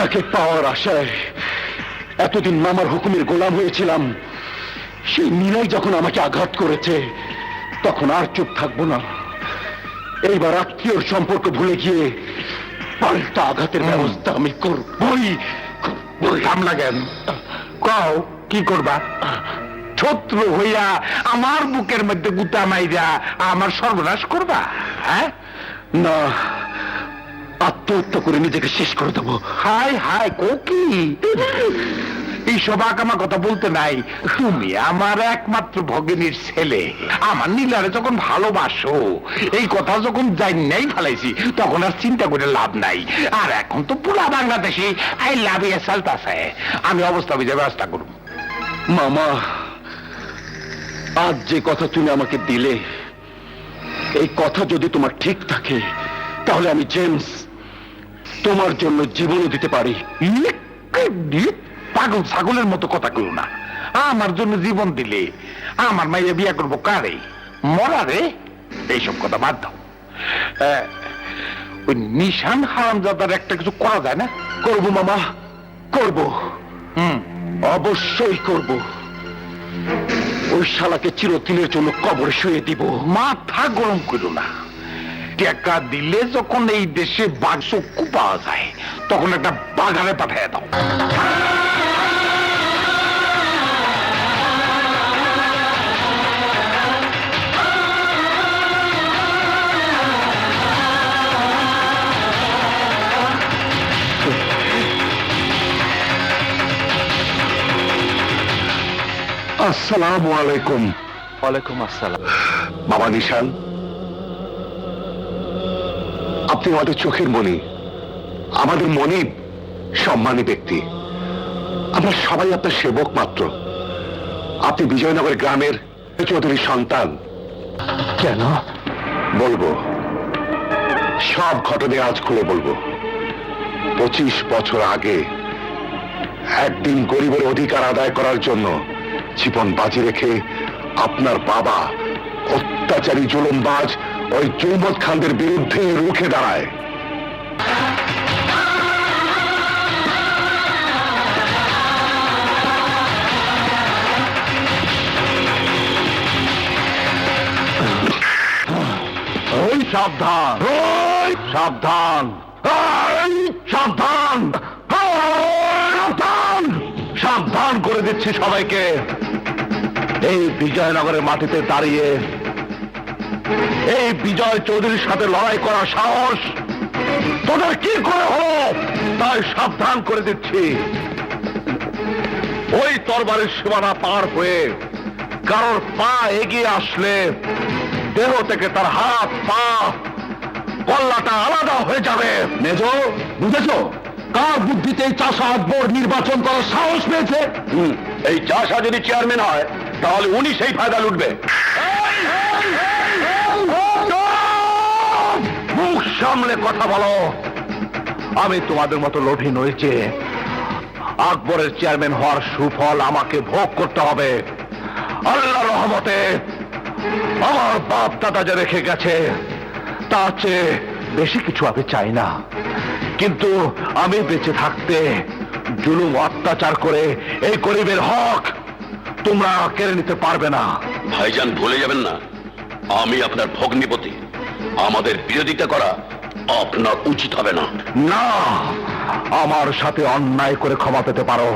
তাকে পাওয়ার আশায় এতদিন মামার হুকুমের গোলাম হয়েছিলাম। সেই মিনাই যখন আমাকে আঘাত করেছে, তখন আর চুপ থাকবো না। এইবার আত্মীয় সম্পর্ক ভুলে গিয়ে পাল্টা আঘাতের ব্যবস্থা আমি করবই। কামলা জ্ঞান কও কি করবা? শত্রু হইয়া আমার বুকের মধ্যে গুতা মাইরা আমার সর্বনাশ করবা? হ্যাঁ না, আত্মহত্যা করে নিজেকে শেষ করে দেবো। হাই হাই কোকি, এইসব আকামা কথা বলতে নাই। তুমি আমার একমাত্র ভগিনীর ছেলে, আমার নীলারে যখন ভালোবাসো, এই কথা যখন জানাই ফেলাইছি, তখন আর চিন্তা করে লাভ নাই। আর এখন তো পুরা বাংলাদেশে আই লাভ ইউ চলতেছে। আমি অবস্থা বুঝে ব্যবস্থা করব। মামা, আজ যে কথা তুমি আমাকে দিলে, এই কথা যদি তোমার ঠিক থাকে, তাহলে আমি জেমস তোমার জন্য জীবনও দিতে পারি। পাগল ছাগলের মতো কথা কইও না। আমার জন্য জীবন দিলে আমার মাইয়া বিয়া করবো কারে? মরারে? এইসব কথা বাদ দাও। ওই নিশান হারামজাদার একটা কিছু করা যায় না? করবো মামা, করব। অবশ্যই করব। ওই শালাকে চিরদিনের জন্য কবরে শুয়ে দিব। মাথা গরম করো না। টাকা দিলে যখন এই দেশে বাঘ চক্ষু পাওয়া যায়, তখন একটা বাগানে পাঠিয়ে দাও। আসসালামু আলাইকুম। ওয়ালাইকুম আসসালাম। বাবা নিশান, আপনি আমাদের চোখের মণি, আমাদের মনিব, সম্মানী ব্যক্তি। আমরা সবাই আপনার সেবক মাত্র। আপনি বিজয়নগর গ্রামের চৌধুরীর সন্তান। কেন? বলবো, সব ঘটনা আজ খুলে বলবো। 25 বছর আগে একদিন গরিবের অধিকার আদায় করার জন্য জীবন বাজি রেখে আপনার বাবা অত্যাচারী জুলুমবাজ ওই জুলমত খানদের বিরুদ্ধে রুখে দাঁড়ায়। ওই সাবধান, ওই সাবধান, এই সাবধান, সাবধান, সাবধান করে দিচ্ছি সবাইকে। এই বিজয়নগরের মাটিতে দাঁড়িয়ে এই বিজয় চৌধুরীর সাথে লড়াই করার সাহস তোদের কি করে হলো, তাই সাবধান করে দিচ্ছি। ওই তরবারের সীমানা পার হয়ে কারোর পা এগিয়ে আসলে দেহ থেকে তার হাত, পা, কল্লাটা আলাদা হয়ে যাবে। মেজ, বুঝেছো কার বুদ্ধিতে এই চাষা বোর্ড নির্বাচন করার সাহস পেয়েছে? এই চাষা যদি চেয়ারম্যান হয়, তাহলে উনি সেই ফায়দা লুটবে। মুখ সামলে কথা বলো। আমি তোমাদের মতো লোভী নই যে আকবরের চেয়ারম্যান হওয়ার সুফল আমাকে ভোগ করতে হবে। আল্লাহর রহমতে আমার বাপ দাদা যে রেখে গেছে, তার চেয়ে বেশি কিছু আমি চাই না। কিন্তু আমি বেঁচে থাকতে জুলুম অত্যাচার করে এই গরিবের হক তোমরা কেড়ে নিতে পারবে না। ভাইজান, ভুলে যাবেন না, আমি আপনার ভগ্নিপতি। আমাদের বিরোধিতা করা আপনার উচিত হবে না। না, আমার সাথে অন্যায় করে ক্ষমা পেতে পারো,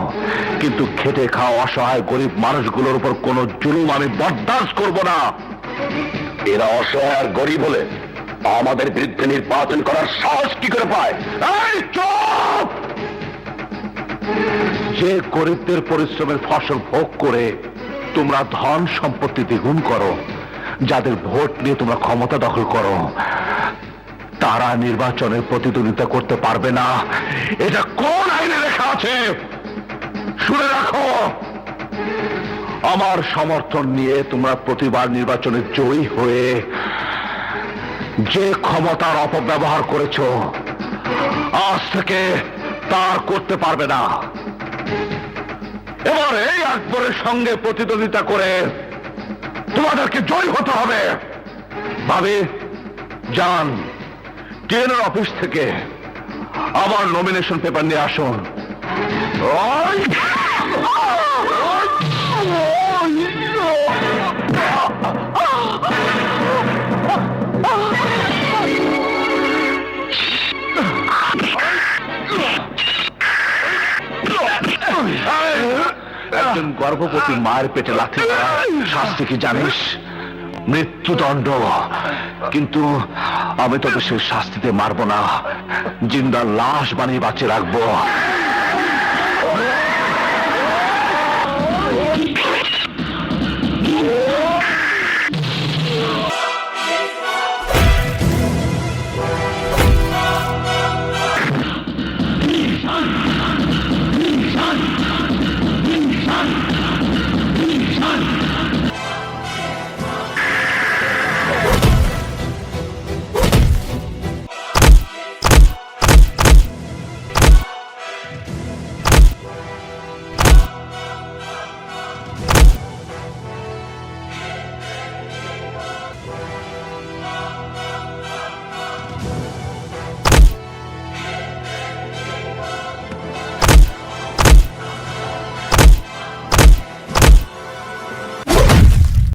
কিন্তু খেটে খাওয়া অসহায় গরিব মানুষগুলোর উপর কোনো জুলুম আমি বরদাস্ত করব না। এরা অসহায় আর গরিব হলে আমাদের বিরুদ্ধে নির্বাচন করার সাহস কি করে পায়? এই চুপ! যে গরিবদের পরিশ্রমের ফসল ভোগ করে তোমরা ধন সম্পত্তি দ্বিগুণ করো, যাদের ভোট নিয়ে তোমরা ক্ষমতা দখল করো, তারা নির্বাচনে প্রতিদ্বন্দ্বিতা করতে পারবে না। এটা কোন আইনে লেখা আছে শুনে রাখো। আমার সমর্থন নিয়ে তোমরা প্রতিবার নির্বাচনে জয়ী হয়ে যে ক্ষমতার অপব্যবহার করেছো, আজ থেকে তার করতে পারবে না। এবার এই আকবরের সঙ্গে প্রতিদ্বন্দ্বিতা করে তোমাদেরকে জয় হতে হবে। ভাবি যান, টিএনএর অফিস থেকে আমার নমিনেশন পেপার নিয়ে আসুন। ওই! একজন গর্ভবতী মায়ের পেটে লাথি মারা শাস্তি কি জানিস? মৃত্যুদণ্ড। কিন্তু আমি তোকে সেই শাস্তিতে মারবো না, জিন্দা লাশ বানিয়ে বাঁচিয়ে রাখবো।